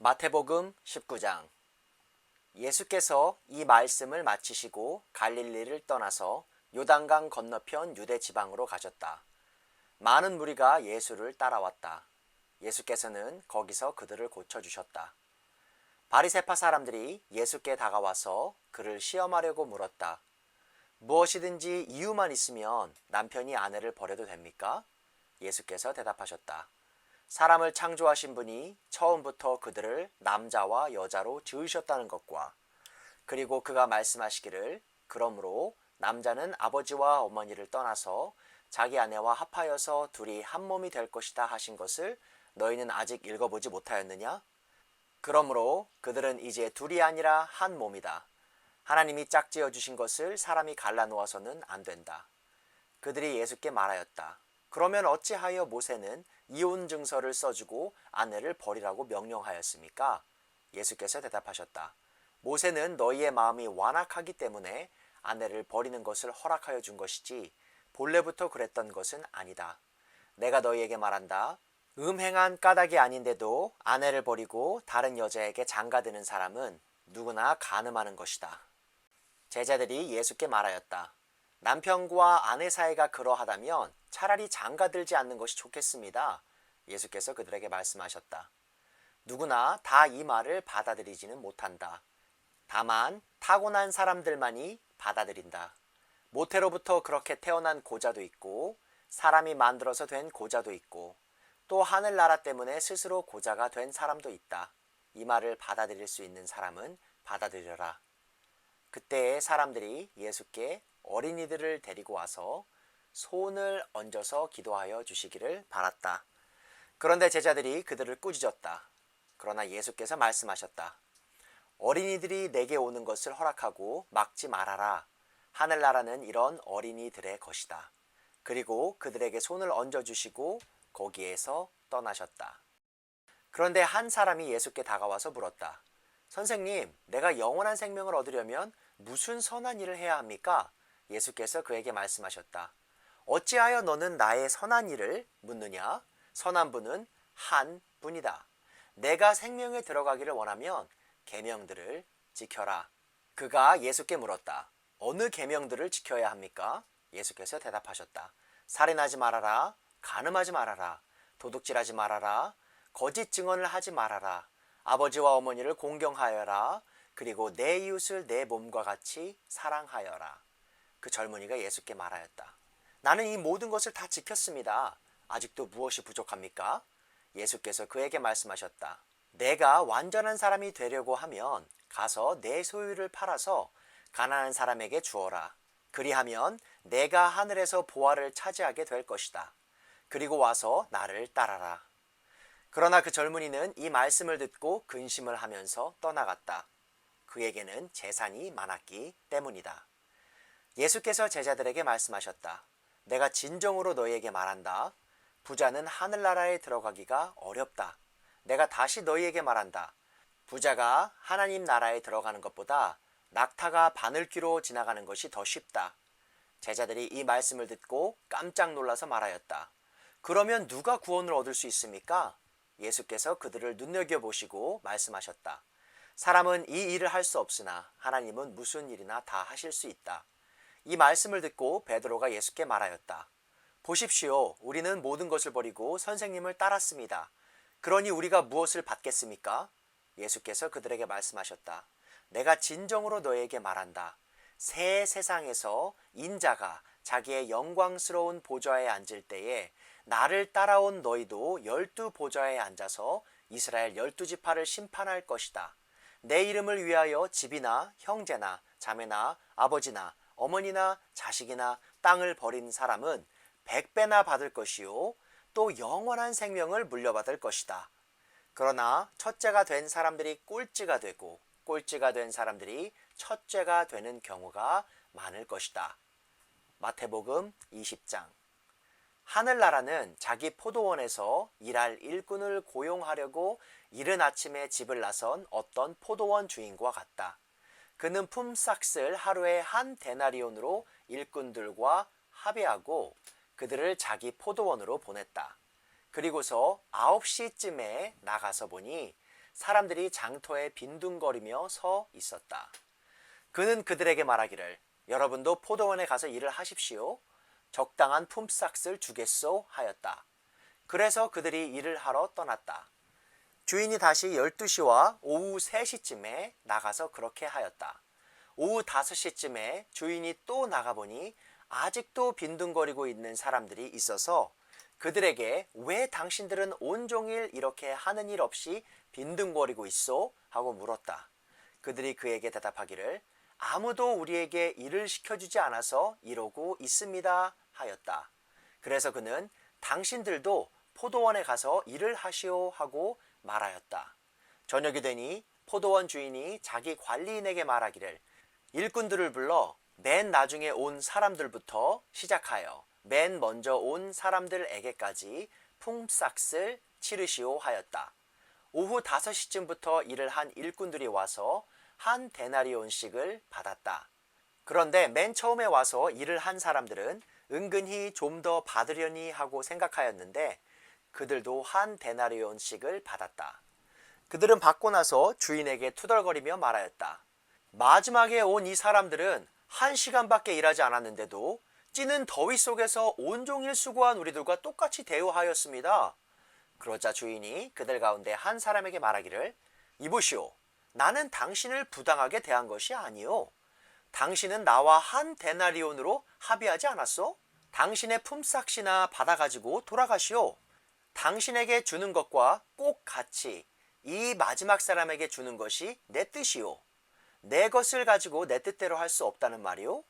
마태복음 19장. 예수께서 이 말씀을 마치시고 갈릴리를 떠나서 요단강 건너편 유대 지방으로 가셨다. 많은 무리가 예수를 따라왔다. 예수께서는 거기서 그들을 고쳐주셨다. 바리새파 사람들이 예수께 다가와서 그를 시험하려고 물었다. 무엇이든지 이유만 있으면 남편이 아내를 버려도 됩니까? 예수께서 대답하셨다. 사람을 창조하신 분이 처음부터 그들을 남자와 여자로 지으셨다는 것과 그리고 그가 말씀하시기를 그러므로 남자는 아버지와 어머니를 떠나서 자기 아내와 합하여서 둘이 한 몸이 될 것이다 하신 것을 너희는 아직 읽어보지 못하였느냐? 그러므로 그들은 이제 둘이 아니라 한 몸이다. 하나님이 짝지어 주신 것을 사람이 갈라놓아서는 안 된다. 그들이 예수께 말하였다. 그러면 어찌하여 모세는 이혼 증서를 써주고 아내를 버리라고 명령하였습니까? 예수께서 대답하셨다. 모세는 너희의 마음이 완악하기 때문에 아내를 버리는 것을 허락하여 준 것이지 본래부터 그랬던 것은 아니다. 내가 너희에게 말한다. 음행한 까닭이 아닌데도 아내를 버리고 다른 여자에게 장가드는 사람은 누구나 간음하는 것이다. 제자들이 예수께 말하였다. 남편과 아내 사이가 그러하다면 차라리 장가들지 않는 것이 좋겠습니다. 예수께서 그들에게 말씀하셨다. 누구나 다 이 말을 받아들이지는 못한다. 다만 타고난 사람들만이 받아들인다. 모태로부터 그렇게 태어난 고자도 있고 사람이 만들어서 된 고자도 있고 또 하늘나라 때문에 스스로 고자가 된 사람도 있다. 이 말을 받아들일 수 있는 사람은 받아들여라. 그때의 사람들이 예수께 어린이들을 데리고 와서 손을 얹어서 기도하여 주시기를 바랐다. 그런데 제자들이 그들을 꾸짖었다. 그러나 예수께서 말씀하셨다. 어린이들이 내게 오는 것을 허락하고 막지 말아라. 하늘나라는 이런 어린이들의 것이다. 그리고 그들에게 손을 얹어주시고 거기에서 떠나셨다. 그런데 한 사람이 예수께 다가와서 물었다. 선생님, 내가 영원한 생명을 얻으려면 무슨 선한 일을 해야 합니까? 예수께서 그에게 말씀하셨다. 어찌하여 너는 나의 선한 일을 묻느냐? 선한 분은 한 분이다. 내가 생명에 들어가기를 원하면 계명들을 지켜라. 그가 예수께 물었다. 어느 계명들을 지켜야 합니까? 예수께서 대답하셨다. 살인하지 말아라. 간음하지 말아라. 도둑질하지 말아라. 거짓 증언을 하지 말아라. 아버지와 어머니를 공경하여라. 그리고 내 이웃을 내 몸과 같이 사랑하여라. 그 젊은이가 예수께 말하였다. 나는 이 모든 것을 다 지켰습니다. 아직도 무엇이 부족합니까? 예수께서 그에게 말씀하셨다. 내가 완전한 사람이 되려고 하면 가서 내 소유를 팔아서 가난한 사람에게 주어라. 그리하면 내가 하늘에서 보화를 차지하게 될 것이다. 그리고 와서 나를 따라라. 그러나 그 젊은이는 이 말씀을 듣고 근심을 하면서 떠나갔다. 그에게는 재산이 많았기 때문이다. 예수께서 제자들에게 말씀하셨다. 내가 진정으로 너희에게 말한다. 부자는 하늘나라에 들어가기가 어렵다. 내가 다시 너희에게 말한다. 부자가 하나님 나라에 들어가는 것보다 낙타가 바늘귀로 지나가는 것이 더 쉽다. 제자들이 이 말씀을 듣고 깜짝 놀라서 말하였다. 그러면 누가 구원을 얻을 수 있습니까? 예수께서 그들을 눈여겨보시고 말씀하셨다. 사람은 이 일을 할 수 없으나 하나님은 무슨 일이나 다 하실 수 있다. 이 말씀을 듣고 베드로가 예수께 말하였다. 보십시오. 우리는 모든 것을 버리고 선생님을 따랐습니다. 그러니 우리가 무엇을 받겠습니까? 예수께서 그들에게 말씀하셨다. 내가 진정으로 너에게 말한다. 새 세상에서 인자가 자기의 영광스러운 보좌에 앉을 때에 나를 따라온 너희도 12 보좌에 앉아서 이스라엘 12지파를 심판할 것이다. 내 이름을 위하여 집이나 형제나 자매나 아버지나 어머니나 자식이나 땅을 버린 사람은 100배나 받을 것이요 또 영원한 생명을 물려받을 것이다. 그러나 첫째가 된 사람들이 꼴찌가 되고 꼴찌가 된 사람들이 첫째가 되는 경우가 많을 것이다. 마태복음 20장. 하늘나라는 자기 포도원에서 일할 일꾼을 고용하려고 이른 아침에 집을 나선 어떤 포도원 주인과 같다. 그는 품삯을 하루에 한 데나리온으로 일꾼들과 합의하고 그들을 자기 포도원으로 보냈다. 그리고서 9시쯤에 나가서 보니 사람들이 장터에 빈둥거리며 서 있었다. 그는 그들에게 말하기를 여러분도 포도원에 가서 일을 하십시오. 적당한 품삯을 주겠소 하였다. 그래서 그들이 일을 하러 떠났다. 주인이 다시 12시와 오후 3시쯤에 나가서 그렇게 하였다. 오후 5시쯤에 주인이 또 나가보니 아직도 빈둥거리고 있는 사람들이 있어서 그들에게 왜 당신들은 온종일 이렇게 하는 일 없이 빈둥거리고 있소? 하고 물었다. 그들이 그에게 대답하기를 아무도 우리에게 일을 시켜주지 않아서 이러고 있습니다 하였다. 그래서 그는 당신들도 포도원에 가서 일을 하시오 하고 말하였다. 저녁이 되니 포도원 주인이 자기 관리인에게 말하기를 일꾼들을 불러 맨 나중에 온 사람들부터 시작하여 맨 먼저 온 사람들에게까지 품삯을 치르시오 하였다. 오후 5시쯤부터 일을 한 일꾼들이 와서 한 데나리온씩을 받았다. 그런데 맨 처음에 와서 일을 한 사람들은 은근히 좀 더 받으려니 하고 생각하였는데 그들도 한 데나리온씩을 받았다. 그들은 받고 나서 주인에게 투덜거리며 말하였다. 마지막에 온 이 사람들은 1시간밖에 일하지 않았는데도 찌는 더위 속에서 온종일 수고한 우리들과 똑같이 대우하였습니다. 그러자 주인이 그들 가운데 한 사람에게 말하기를 이보시오. 나는 당신을 부당하게 대한 것이 아니오. 당신은 나와 한 데나리온으로 합의하지 않았소? 당신의 품삯이나 받아가지고 돌아가시오. 당신에게 주는 것과 꼭 같이 이 마지막 사람에게 주는 것이 내 뜻이오. 내 것을 가지고 내 뜻대로 할 수 없다는 말이오.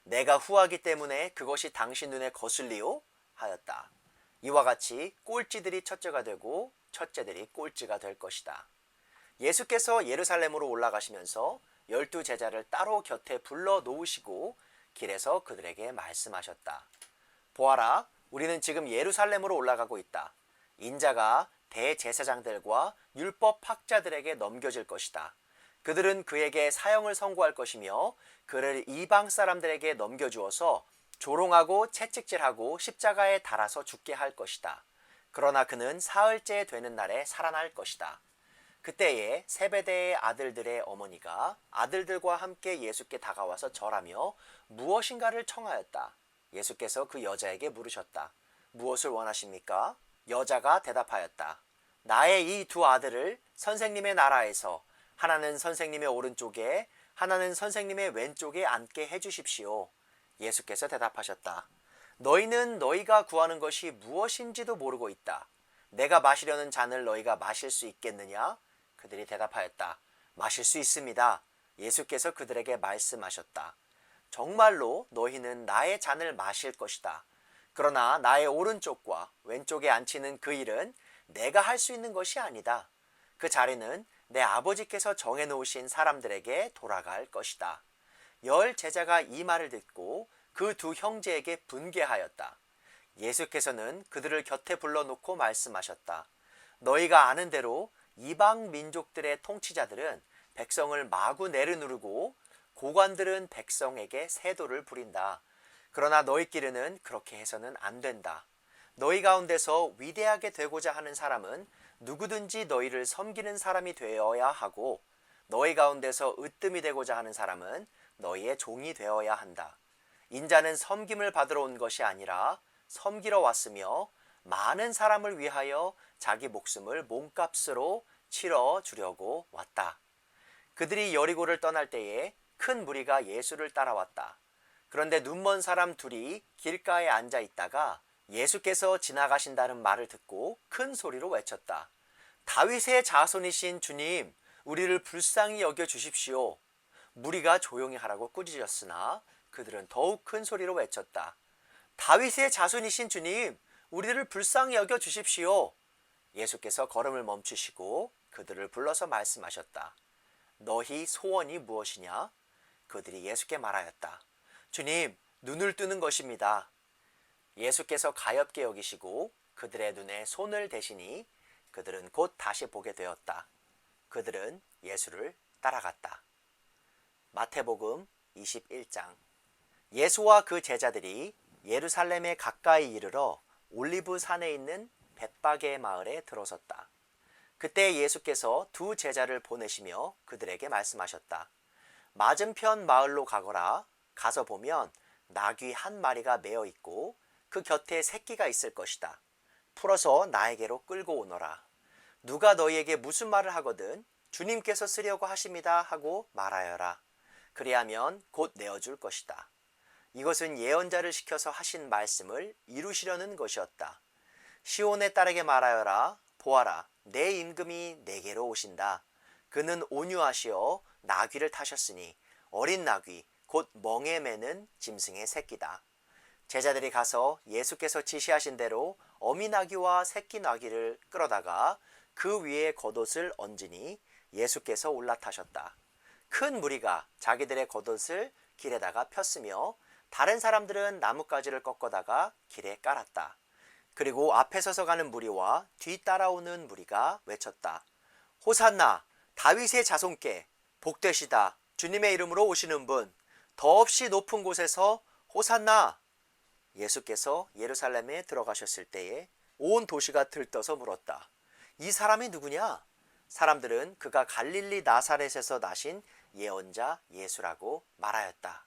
내가 후하기 때문에 그것이 당신 눈에 거슬리오? 하였다. 이와 같이 꼴찌들이 첫째가 되고 첫째들이 꼴찌가 될 것이다. 예수께서 예루살렘으로 올라가시면서 12제자를 따로 곁에 불러 놓으시고 길에서 그들에게 말씀하셨다. 보아라, 우리는 지금 예루살렘으로 올라가고 있다. 인자가 대제사장들과 율법학자들에게 넘겨질 것이다. 그들은 그에게 사형을 선고할 것이며 그를 이방 사람들에게 넘겨주어서 조롱하고 채찍질하고 십자가에 달아서 죽게 할 것이다. 그러나 그는 사흘째 되는 날에 살아날 것이다. 그때에 세베대의 아들들의 어머니가 아들들과 함께 예수께 다가와서 절하며 무엇인가를 청하였다. 예수께서 그 여자에게 물으셨다. 무엇을 원하십니까? 여자가 대답하였다. 나의 이 두 아들을 선생님의 나라에서 하나는 선생님의 오른쪽에 하나는 선생님의 왼쪽에 앉게 해주십시오. 예수께서 대답하셨다. 너희는 너희가 구하는 것이 무엇인지도 모르고 있다. 내가 마시려는 잔을 너희가 마실 수 있겠느냐? 그들이 대답하였다. 마실 수 있습니다. 예수께서 그들에게 말씀하셨다. 정말로 너희는 나의 잔을 마실 것이다. 그러나 나의 오른쪽과 왼쪽에 앉히는 그 일은 내가 할 수 있는 것이 아니다. 그 자리는 내 아버지께서 정해놓으신 사람들에게 돌아갈 것이다. 10 제자가 이 말을 듣고 그 두 형제에게 분개하였다. 예수께서는 그들을 곁에 불러놓고 말씀하셨다. 너희가 아는 대로 이방 민족들의 통치자들은 백성을 마구 내려누르고 고관들은 백성에게 세도를 부린다. 그러나 너희끼리는 그렇게 해서는 안 된다. 너희 가운데서 위대하게 되고자 하는 사람은 누구든지 너희를 섬기는 사람이 되어야 하고 너희 가운데서 으뜸이 되고자 하는 사람은 너희의 종이 되어야 한다. 인자는 섬김을 받으러 온 것이 아니라 섬기러 왔으며 많은 사람을 위하여 자기 목숨을 몸값으로 치러 주려고 왔다. 그들이 여리고를 떠날 때에 큰 무리가 예수를 따라왔다. 그런데 눈먼 사람 둘이 길가에 앉아 있다가 예수께서 지나가신다는 말을 듣고 큰 소리로 외쳤다. 다윗의 자손이신 주님, 우리를 불쌍히 여겨 주십시오. 무리가 조용히 하라고 꾸짖었으나 그들은 더욱 큰 소리로 외쳤다. 다윗의 자손이신 주님, 우리를 불쌍히 여겨 주십시오. 예수께서 걸음을 멈추시고 그들을 불러서 말씀하셨다. 너희 소원이 무엇이냐? 그들이 예수께 말하였다. 주님, 눈을 뜨는 것입니다. 예수께서 가엾게 여기시고 그들의 눈에 손을 대시니 그들은 곧 다시 보게 되었다. 그들은 예수를 따라갔다. 마태복음 21장. 예수와 그 제자들이 예루살렘에 가까이 이르러 올리브 산에 있는 벳바게 마을에 들어섰다. 그때 예수께서 두 제자를 보내시며 그들에게 말씀하셨다. 맞은편 마을로 가거라. 가서 보면 나귀 한 마리가 매어 있고 그 곁에 새끼가 있을 것이다. 풀어서 나에게로 끌고 오너라. 누가 너희에게 무슨 말을 하거든 주님께서 쓰려고 하십니다 하고 말하여라. 그리하면 곧 내어줄 것이다. 이것은 예언자를 시켜서 하신 말씀을 이루시려는 것이었다. 시온의 딸에게 말하여라. 보아라, 내 임금이 내게로 오신다. 그는 온유하시어 나귀를 타셨으니 어린 나귀 곧 멍에 매는 짐승의 새끼다. 제자들이 가서 예수께서 지시하신 대로 어미 나귀와 새끼 나귀를 끌어다가 그 위에 겉옷을 얹으니 예수께서 올라타셨다. 큰 무리가 자기들의 겉옷을 길에다가 폈으며 다른 사람들은 나뭇가지를 꺾어다가 길에 깔았다. 그리고 앞에 서서 가는 무리와 뒤 따라오는 무리가 외쳤다. 호산나, 다윗의 자손께 복되시다. 주님의 이름으로 오시는 분, 더없이 높은 곳에서 호산나. 예수께서 예루살렘에 들어가셨을 때에 온 도시가 들떠서 물었다. 이 사람이 누구냐? 사람들은 그가 갈릴리 나사렛에서 나신 예언자 예수라고 말하였다.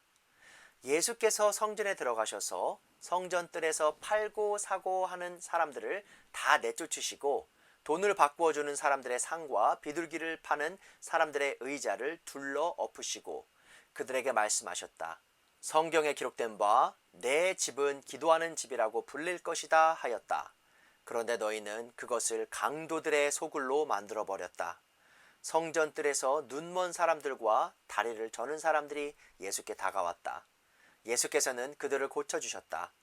예수께서 성전에 들어가셔서 성전 뜰에서 팔고 사고 하는 사람들을 다 내쫓으시고 돈을 바꾸어 주는 사람들의 상과 비둘기를 파는 사람들의 의자를 둘러 엎으시고 그들에게 말씀하셨다. 성경에 기록된 바 내 집은 기도하는 집이라고 불릴 것이다 하였다. 그런데 너희는 그것을 강도들의 소굴로 만들어 버렸다. 성전 뜰에서 눈먼 사람들과 다리를 저는 사람들이 예수께 다가왔다. 예수께서는 그들을 고쳐주셨다.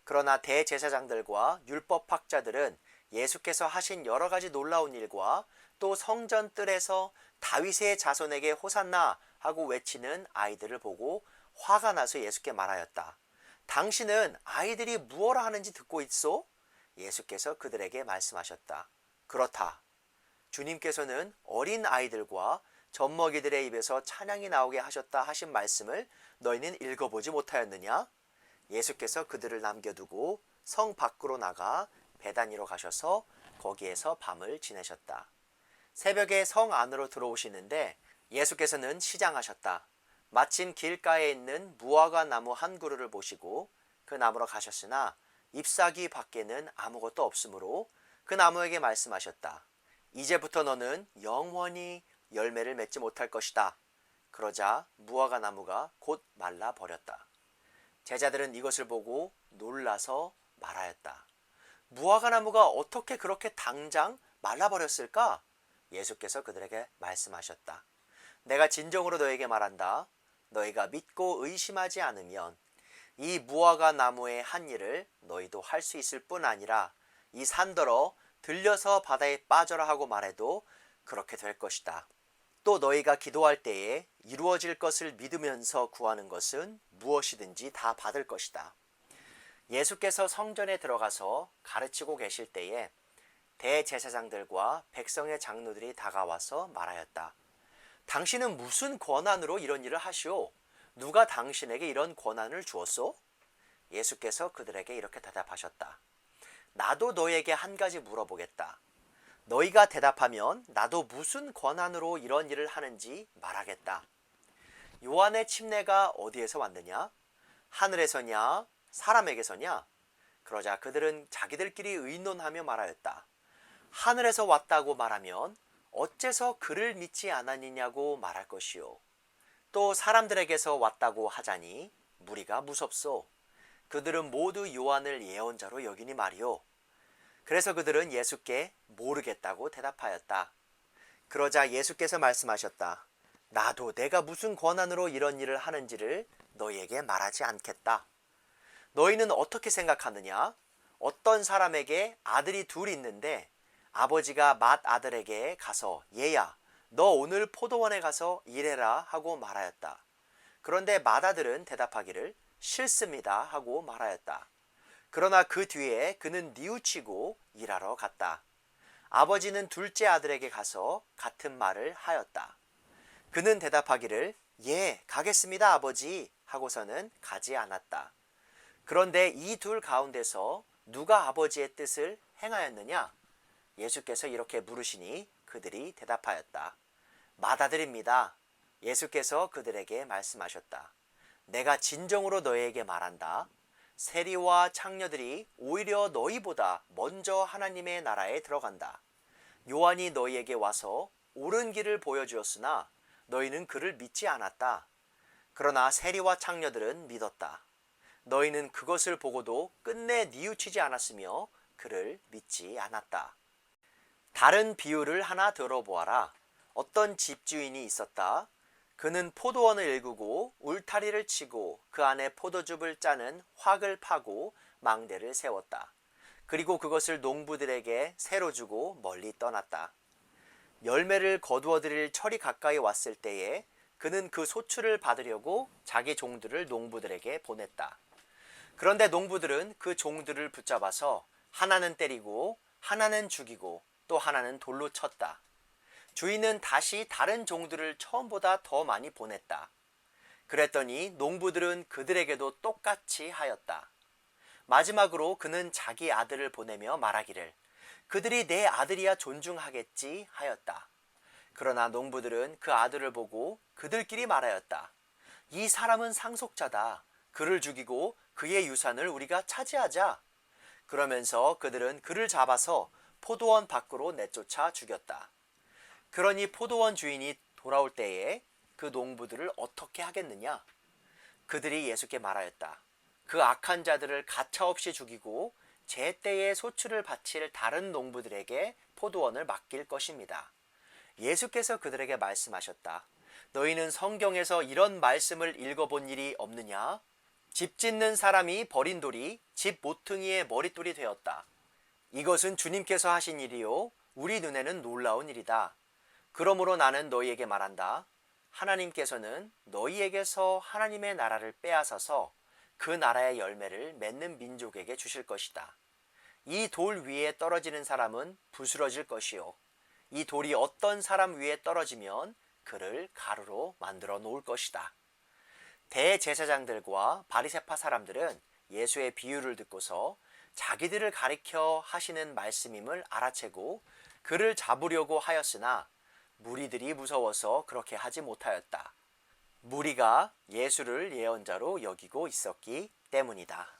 그러나 대제사장들과 율법학자들은 예수께서 하신 여러 가지 놀라운 일과 또 성전 뜰에서 다윗의 자손에게 호산나 하고 외치는 아이들을 보고 화가 나서 예수께 말하였다. 당신은 아이들이 무엇라 하는지 듣고 있소? 예수께서 그들에게 말씀하셨다. 그렇다. 주님께서는 어린 아이들과 젖먹이들의 입에서 찬양이 나오게 하셨다 하신 말씀을 너희는 읽어보지 못하였느냐? 예수께서 그들을 남겨두고 성 밖으로 나가 베다니로 가셔서 거기에서 밤을 지내셨다. 새벽에 성 안으로 들어오시는데 예수께서는 시장하셨다. 마침 길가에 있는 무화과 나무 한 그루를 보시고 그 나무로 가셨으나 잎사귀 밖에는 아무것도 없으므로 그 나무에게 말씀하셨다. 이제부터 너는 영원히 열매를 맺지 못할 것이다. 그러자 무화과 나무가 곧 말라 버렸다. 제자들은 이것을 보고 놀라서 말하였다. 무화과 나무가 어떻게 그렇게 당장 말라버렸을까? 예수께서 그들에게 말씀하셨다. 내가 진정으로 너에게 말한다. 너희가 믿고 의심하지 않으면 이 무화과 나무의 한 일을 너희도 할 수 있을 뿐 아니라 이 산더러 들려서 바다에 빠져라 하고 말해도 그렇게 될 것이다. 또 너희가 기도할 때에 이루어질 것을 믿으면서 구하는 것은 무엇이든지 다 받을 것이다. 예수께서 성전에 들어가서 가르치고 계실 때에 대제사장들과 백성의 장로들이 다가와서 말하였다. 당신은 무슨 권한으로 이런 일을 하시오? 누가 당신에게 이런 권한을 주었소? 예수께서 그들에게 이렇게 대답하셨다. 나도 너희에게 한 가지 물어보겠다. 너희가 대답하면 나도 무슨 권한으로 이런 일을 하는지 말하겠다. 요한의 침례가 어디에서 왔느냐? 하늘에서냐? 사람에게서냐? 그러자 그들은 자기들끼리 의논하며 말하였다. 하늘에서 왔다고 말하면 어째서 그를 믿지 않았느냐고 말할 것이요. 또 사람들에게서 왔다고 하자니 무리가 무섭소. 그들은 모두 요한을 예언자로 여기니 말이요. 그래서 그들은 예수께 모르겠다고 대답하였다. 그러자 예수께서 말씀하셨다. 나도 내가 무슨 권한으로 이런 일을 하는지를 너희에게 말하지 않겠다. 너희는 어떻게 생각하느냐? 어떤 사람에게 아들이 둘 있는데 아버지가 맏아들에게 가서 얘야 너 오늘 포도원에 가서 일해라 하고 말하였다. 그런데 맏아들은 대답하기를 싫습니다 하고 말하였다. 그러나 그 뒤에 그는 뉘우치고 일하러 갔다. 아버지는 둘째 아들에게 가서 같은 말을 하였다. 그는 대답하기를 예 가겠습니다 아버지 하고서는 가지 않았다. 그런데 이 둘 가운데서 누가 아버지의 뜻을 행하였느냐? 예수께서 이렇게 물으시니 그들이 대답하였다. 맏아들입니다. 예수께서 그들에게 말씀하셨다. 내가 진정으로 너희에게 말한다. 세리와 창녀들이 오히려 너희보다 먼저 하나님의 나라에 들어간다. 요한이 너희에게 와서 옳은 길을 보여주었으나 너희는 그를 믿지 않았다. 그러나 세리와 창녀들은 믿었다. 너희는 그것을 보고도 끝내 뉘우치지 않았으며 그를 믿지 않았다. 다른 비유를 하나 들어보아라. 어떤 집주인이 있었다. 그는 포도원을 일구고 울타리를 치고 그 안에 포도즙을 짜는 확을 파고 망대를 세웠다. 그리고 그것을 농부들에게 새로 주고 멀리 떠났다. 열매를 거두어 들일 철이 가까이 왔을 때에 그는 그 소출을 받으려고 자기 종들을 농부들에게 보냈다. 그런데 농부들은 그 종들을 붙잡아서 하나는 때리고 하나는 죽이고 또 하나는 돌로 쳤다. 주인은 다시 다른 종들을 처음보다 더 많이 보냈다. 그랬더니 농부들은 그들에게도 똑같이 하였다. 마지막으로 그는 자기 아들을 보내며 말하기를 그들이 내 아들이야 존중하겠지 하였다. 그러나 농부들은 그 아들을 보고 그들끼리 말하였다. 이 사람은 상속자다. 그를 죽이고 그의 유산을 우리가 차지하자. 그러면서 그들은 그를 잡아서 포도원 밖으로 내쫓아 죽였다. 그러니 포도원 주인이 돌아올 때에 그 농부들을 어떻게 하겠느냐? 그들이 예수께 말하였다. 그 악한 자들을 가차없이 죽이고 제때에 소출을 바칠 다른 농부들에게 포도원을 맡길 것입니다. 예수께서 그들에게 말씀하셨다. 너희는 성경에서 이런 말씀을 읽어본 일이 없느냐? 집 짓는 사람이 버린 돌이 집 모퉁이의 머릿돌이 되었다. 이것은 주님께서 하신 일이요 우리 눈에는 놀라운 일이다. 그러므로 나는 너희에게 말한다. 하나님께서는 너희에게서 하나님의 나라를 빼앗아서 그 나라의 열매를 맺는 민족에게 주실 것이다. 이 돌 위에 떨어지는 사람은 부스러질 것이요 이 돌이 어떤 사람 위에 떨어지면 그를 가루로 만들어 놓을 것이다. 대제사장들과 바리새파 사람들은 예수의 비유를 듣고서 자기들을 가리켜 하시는 말씀임을 알아채고 그를 잡으려고 하였으나 무리들이 무서워서 그렇게 하지 못하였다. 무리가 예수를 예언자로 여기고 있었기 때문이다.